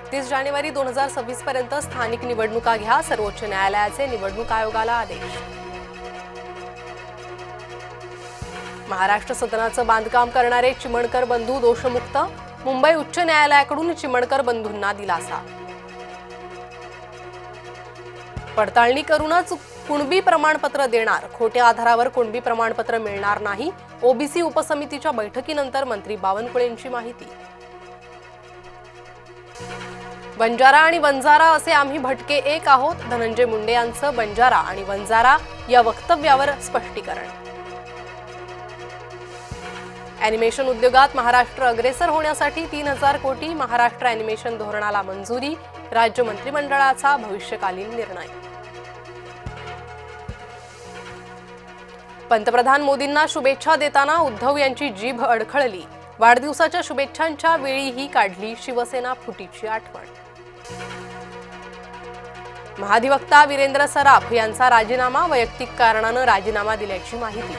31 जानेवारी 2026 पर्यंत स्थानिक निवडणुका घ्या, सर्वोच्च न्यायालयाचे निवडणूक आयोगाला आदेश। महाराष्ट्र सदनाचं बांधकाम करणारे चिमणकर बंधू दोषमुक्त, मुंबई उच्च न्यायालयाकडून चिमणकर बंधूंना दिलासा। पडताळणी करूनच कुणबी प्रमाणपत्र देणार, खोट्या आधारावर कुणबी प्रमाणपत्र मिळणार नाही, ओबीसी उपसमितीच्या बैठकीनंतर मंत्री बावनकुळेंची माहिती। बंजारा आणि वंजारा असे आम्ही भटके एक आहोत, धनंजय मुंडे यांचं बंजारा आणि वंजारा या वक्तव्यावर स्पष्टीकरण। अॅनिमेशन उद्योगात महाराष्ट्र अग्रेसर होण्यासाठी 3000 कोटी महाराष्ट्र अॅनिमेशन धोरणाला मंजुरी, राज्य मंत्रिमंडळाचा भविष्यकालीन निर्णय। पंतप्रधान मोदींना शुभेच्छा देताना उद्धव यांची जीभ अडखळली, वाढदिवसाच्या शुभेच्छांच्या वेळीही काढली शिवसेना फुटीची आठवण। महाधिवक्ता वीरेंद्र सराफ यांचा राजीनामा, वैयक्तिक कारणानं राजीनामा दिल्याची माहिती।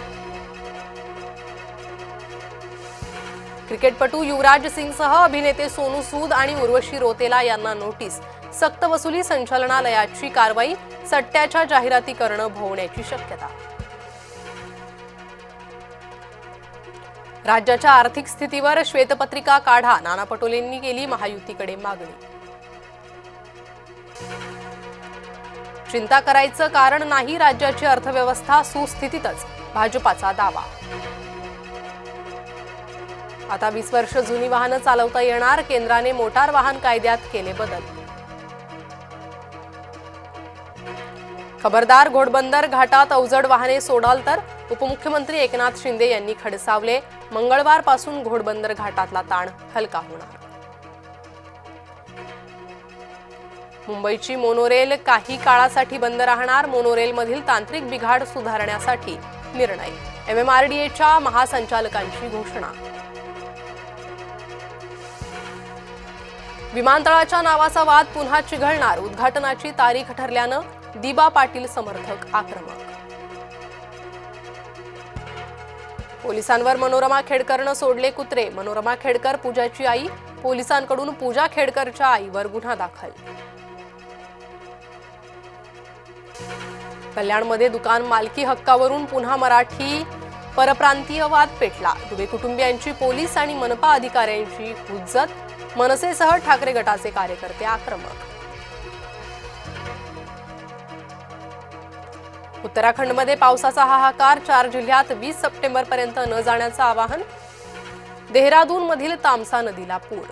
क्रिकेटपटू युवराज सिंगसह अभिनेते सोनू सूद आणि उर्वशी रौतेला यांना नोटीस, सक्तवसुली संचालनालयाची कारवाई, सट्ट्याच्या जाहिराती करणं भोवण्याची शक्यता। राज्याच्या आर्थिक स्थितीवर श्वेतपत्रिका काढा, नाना पटोलेंनी केली महायुतीकडे मागणी। चिंता करायचं कारण नाही, राज्याची अर्थव्यवस्था सुस्थितीतच, भाजपाचा दावा। आता 20 वर्ष जुनी वाहनं चालवता येणार, केंद्राने मोटार वाहन कायद्यात केले बदल। खबरदार, घोडबंदर घाटात अवजड वाहने सोडाल तर, उपमुख्यमंत्री एकनाथ शिंदे यांनी खडसावले, मंगळवारपासून घोडबंदर घाटातला ताण हलका होणार। मुंबईची मोनोरेल काही काळासाठी बंद राहणार, मोनोरेलमधील तांत्रिक बिघाड सुधारण्यासाठी निर्णय, MMRDAच्या महासंचालकांची घोषणा। विमानतळाच्या नावाचा वाद पुन्हा चिघळणार, उद्घाटनाची तारीख ठरल्यानं दिबा पाटील समर्थक आक्रमक। पोलिसांवर मनोरमा खेडकरनं सोडले कुत्रे, मनोरमा खेडकर पूजाची आई, पोलिसांकडून पूजा खेडकरच्या आईवर गुन्हा दाखल। कल्याणमध्ये दुकान मालकी हक्कावरून पुन्हा मराठी परप्रांतीय वाद पेटला, दुबे कुटुंबियांची पोलीस आणि मनपा अधिकाऱ्यांची हुज्जत, मनसेसह ठाकरे गटाचे कार्यकर्ते आक्रमक। उत्तराखंडमध्ये पावसाचा हाहाकार, 4 जिल्ह्यात 20 सप्टेंबरपर्यंत न जाण्याचं आवाहन, देहरादूनमधील तामसा नदीला पूर।